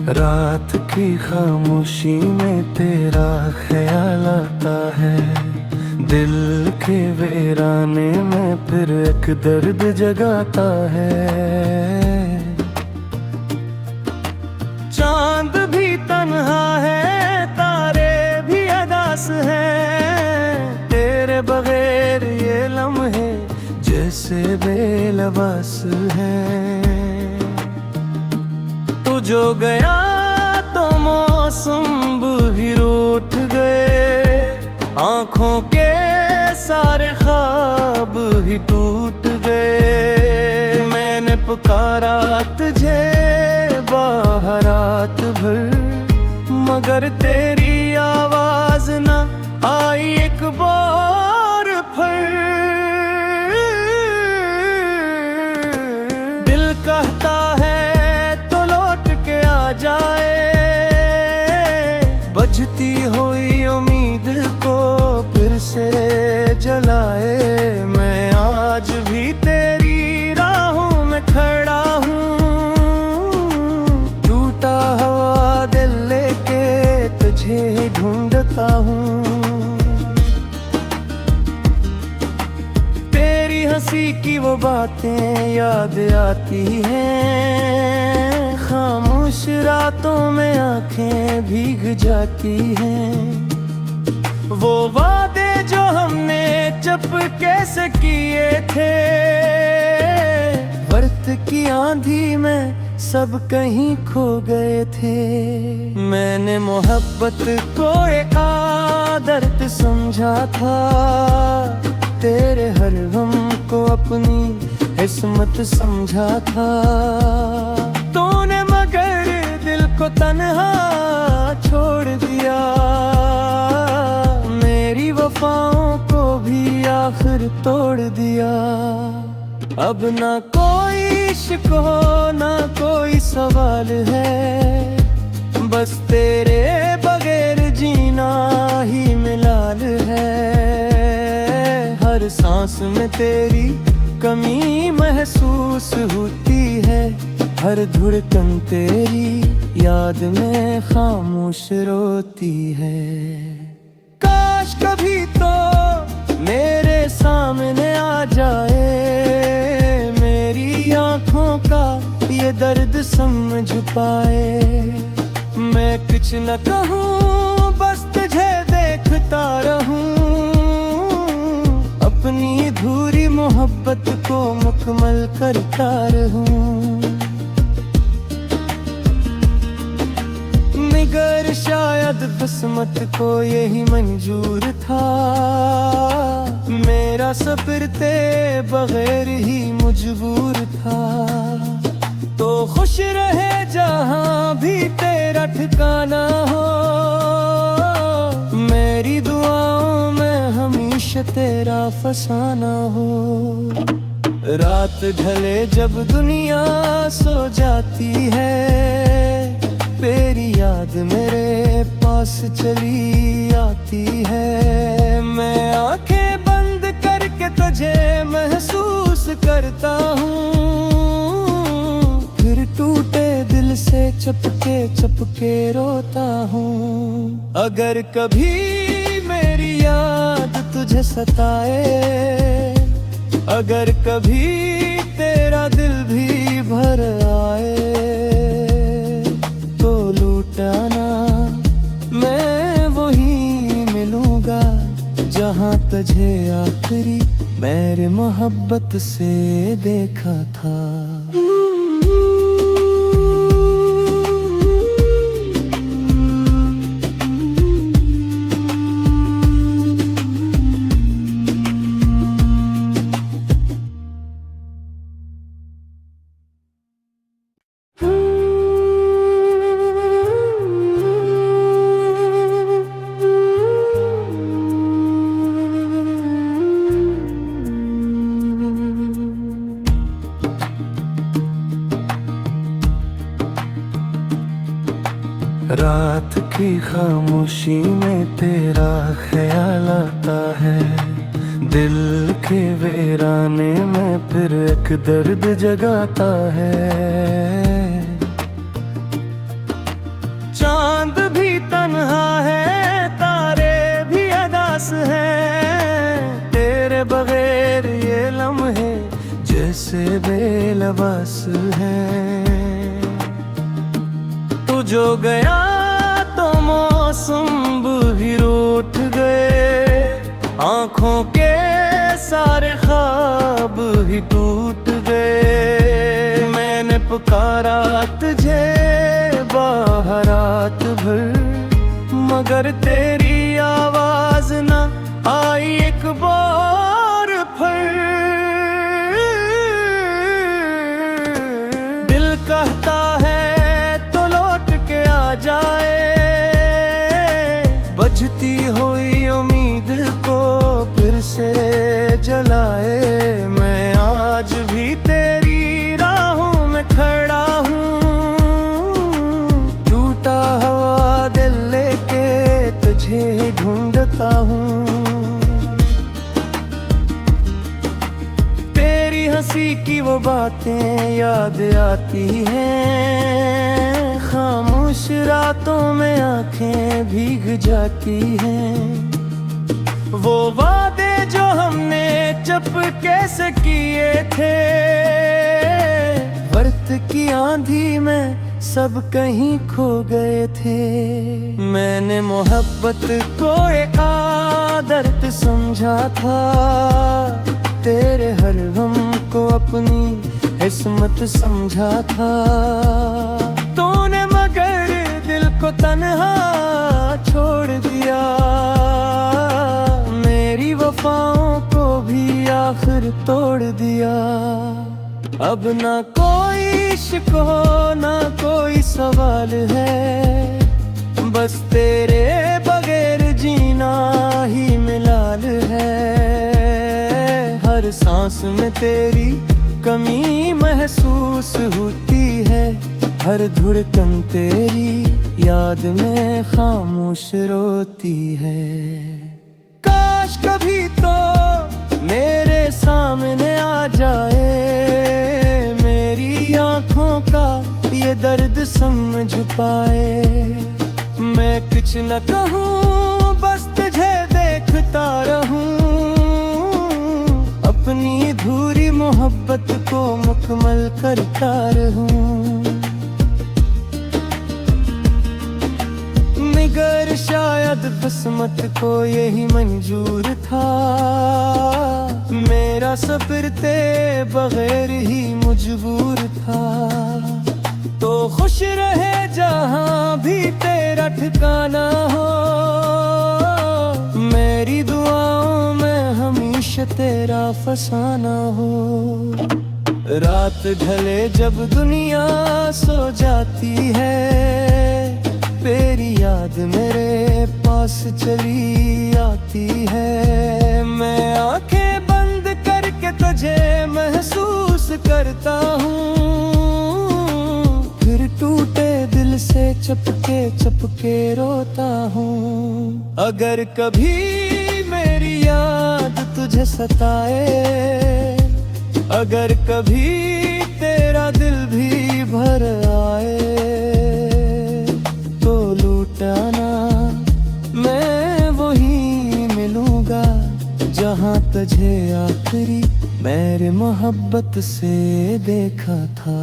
रात की खामोशी में तेरा ख्याल आता है। दिल के वीराने में फिर एक दर्द जगाता है। चांद भी तन्हा है, तारे भी अदास हैं। तेरे बगैर ये लम्हे जैसे बेलबास हैं। तू जो गया तो मौसम भी रूठ गए, आंखों के सारे ख्वाब ही टूट गए। मैंने पुकारा तुझे बाहर रात भर, मगर तेरी आवाज ना आई एक बार फिर। दिल कहता है तो लौट के आ जाए, बजती हुई उम्मीद को फिर से जलाए। मैं आज भी तेरी राहों में खड़ा हूँ, टूटा हुआ दिल लेके तुझे ढूंढता हूँ। तेरी हंसी की वो बातें याद आती हैं, खामोश रातों में आंखें भीग जाती हैं। वो वादे जो हमने चुपके से किए थे, बरत की आंधी में सब कहीं खो गए थे। मैंने मोहब्बत को एक आदत समझा था, तेरे हर गम को अपनी किस्मत समझा था। तूने मगर दिल को तन्हा छोड़ दिया, मेरी वफाओं को भी आखिर तोड़ दिया। अब ना कोई इश्क हो ना कोई सवाल है, बस तेरे बगैर जीना ही मिलाल है। हर सांस में तेरी कमी महसूस होती है, हर धड़कन तेरी याद में खामोश रोती है। काश कभी तो मेरे सामने आ जाए, मेरी आँखों का ये दर्द समझ पाए। मैं कुछ न कहूँ, बस तुझे देखता रहूं, अपनी अधूरी मोहब्बत को मुकम्मल करता रहूं। मगर शायद किस्मत को यही मंजूर था, मेरा सफर तेरे बगैर ही मजबूर था। तो खुश रहे जहाँ भी तेरा ठिकाना हो, मेरी दुआओं में हमेशा तेरा फसाना हो। रात ढले जब दुनिया सो जाती है, तेरी याद मेरे पास चली आती है। मैं आंखें बंद करके तुझे महसूस करता हूँ, फिर टूटे दिल से चपके चपके रोता हूँ। अगर कभी मेरी याद तुझे सताए, अगर कभी तेरा दिल भी भर आए, तो लूटाना मैं वही मिलूंगा जहाँ तुझे आखिरी मेरे मोहब्बत से देखा था। रात की खामोशी में तेरा ख्याल आता है। दिल के वीराने में फिर एक दर्द जगाता है। तन्हा है, तारे भी अदास हैं। तेरे बगैर ये लम्हे जैसे बेलबास हैं। तू जो गया तो मौसम भी रूठ गए, आँखों के सारे ख्वाब ही टूट गए। मैंने पुकारा तुझे बाहर रात भर, मगर तेरी आवाज ना आई एक बार फिर। दिल कहता है तो लौट के आ जाए, बजती हुई उम्मीद को फिर से जलाए। मैं आज भी तेरी राहों में खड़ा हूँ, टूटा हुआ दिल लेके तुझे ढूंढता हूँ। तेरी हंसी की वो बातें याद आती हैं, खामोश रातों में आंखें भीग जाती हैं। वो वादे जो हमने चुपके से किए थे, बरत की आंधी में सब कहीं खो गए थे। मैंने मोहब्बत को एक आदत समझा था, तेरे हर गम को अपनी किस्मत समझा था। तूने मगर दिल को तन्हा छोड़ दिया, मेरी वफाओं को भी आखिर तोड़ दिया। अब ना कोई शिकवा ना कोई सवाल है, बस तेरे बगैर जीना ही मिलाल है। हर सांस में तेरी कमी महसूस होती है, हर धड़कन तेरी याद में खामोश रोती है। काश कभी तो मेरे सामने आ जाए, मेरी आँखों का ये दर्द समझ पाए। मैं कुछ न कहूँ बस तुझे देखता रहूँ, अपनी अधूरी मोहब्बत को मुकम्मल करता रहूँ। मगर शायद किस्मत को यही मंजूर था, मेरा सब्र तेरे बगैर ही मजबूर था। तो खुश रहे जहाँ भी तेरा ठिकाना हो, मेरी दुआओं में हमेशा तेरा फसाना हो। रात ढले जब दुनिया सो जाती है, तेरी याद मेरे पास चली आती है। मैं आंखें बंद करके तुझे महसूस करता हूँ, फिर टूटे दिल से चपके रोता हूँ। अगर कभी मेरी याद तुझे सताए, अगर कभी तेरा दिल भी भर आए, तो लौटाना मैं वही मिलूंगा जहाँ तुझे आखिरी मेरे मोहब्बत से देखा था।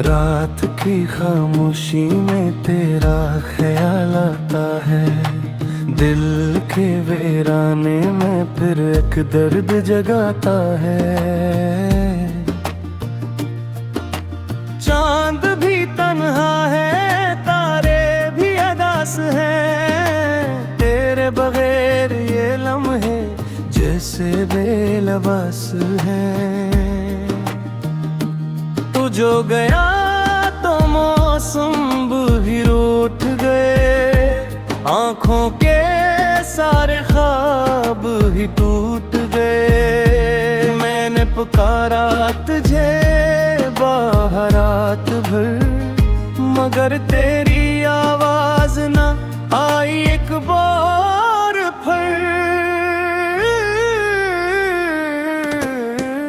रात की खामोशी में तेरा ख्याल आता है, दिल के वीराने में फिर एक दर्द जगाता है। चांद भी तन्हा है, तारे भी अदास हैं, तेरे बगैर ये लम्हे जैसे बेलबास हैं। तू जो गया मौसम भी रूठ गए, आंखों के सारे ख्वाब ही टूट गए। मैंने पुकारा तुझे बाहर रात भर, मगर तेरी आवाज ना आई एक बार फिर।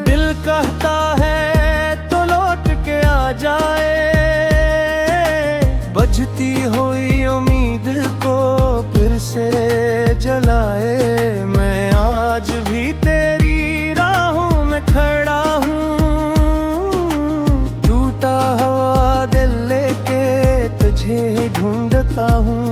दिल कहता है तो लौट के आ जाए, बजती हुई उम्मीद को फिर से जलाए। मैं आज भी तेरी राहों में खड़ा हूँ, टूटा हुआ दिल लेके तुझे ढूंढता हूँ।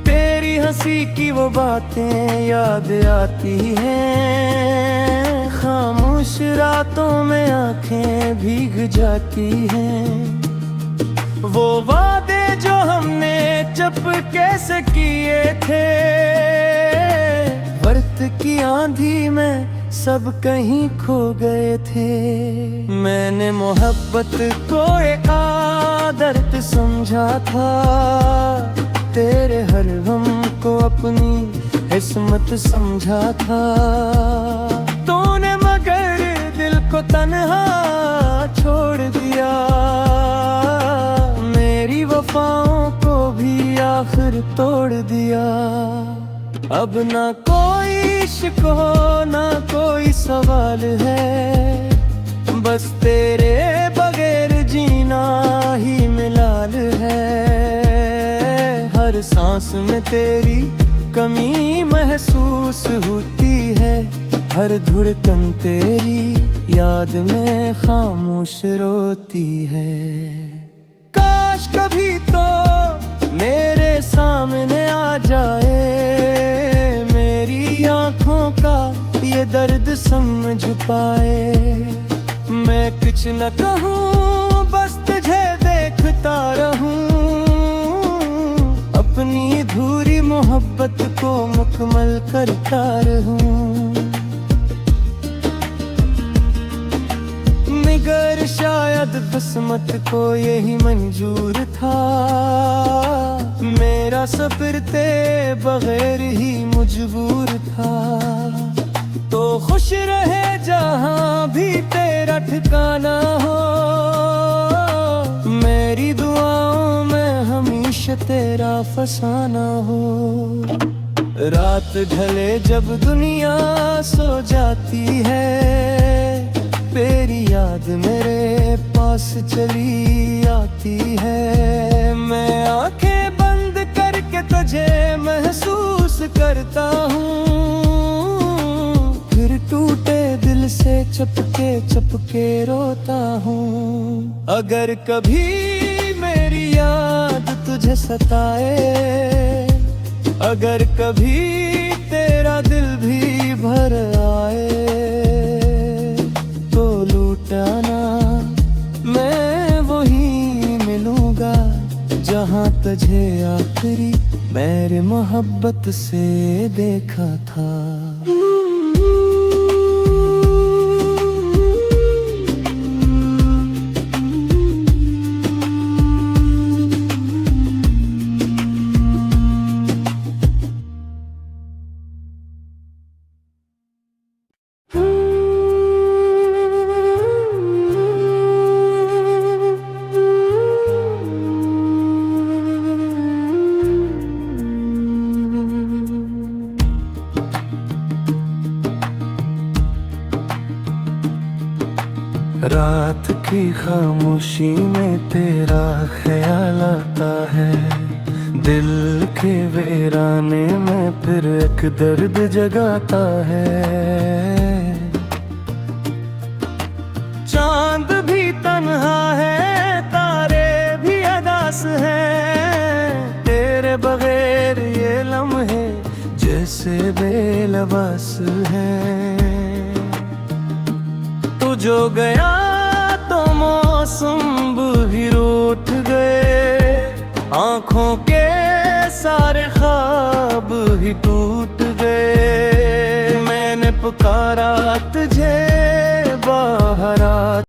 तेरी हंसी की वो बातें याद आती हैं, खामोश रातों में आंखें भीग जाती हैं। वो वादे जो हमने चुपके से किए थे, बरत की आंधी में सब कहीं खो गए थे। मैंने मोहब्बत को एक आदत समझा था, तेरे हर गम को अपनी किस्मत समझा था। तूने मगर दिल को तन्हा छोड़ दिया, मेरी वफाओं को भी आखिर तोड़ दिया। अब ना कोई शिकवा ना कोई सवाल है, बस तेरे बगैर जीना ही मिलाल है। हर सांस में तेरी कमी महसूस होती है, हर धड़कन तेरी याद में खामोश रोती है। काश कभी तो मेरे सामने आ जाए, मेरी आंखों का ये दर्द समझ पाए। मैं कुछ न कहूँ बस तुझे देखता रहूं, अपनी अधूरी मोहब्बत को मुकम्मल करता रहूं। मगर शायद किस्मत को यही मंजूर था, मेरा सफर तेरे बगैर ही मजबूर था। तो खुश रहे जहां भी तेरा ठिकाना हो, मेरी दुआओं में हमेशा तेरा फसाना हो। रात ढले जब दुनिया सो जाती है, तेरी याद मेरे पास चली आती है। मैं आंखें बंद करके तुझे महसूस करता हूँ, फिर टूटे दिल से चपके रोता हूँ। अगर कभी मेरी याद तुझे सताए, अगर कभी तेरा दिल भी भर आए, तो लूटाना मैं वही मिलूंगा जहां तुझे आखिरी मेरे मोहब्बत से देखा था। रात की खामोशी में तेरा ख्याल आता है, दिल के वीराने में फिर एक दर्द जगाता है। चांद भी तन्हा है, तारे भी अदास हैं, तेरे बगैर ये लम्हे जैसे बेलबास हैं। तू जो गया तो मौसम भी रूठ गए, आंखों के सारे ख्वाब ही टूट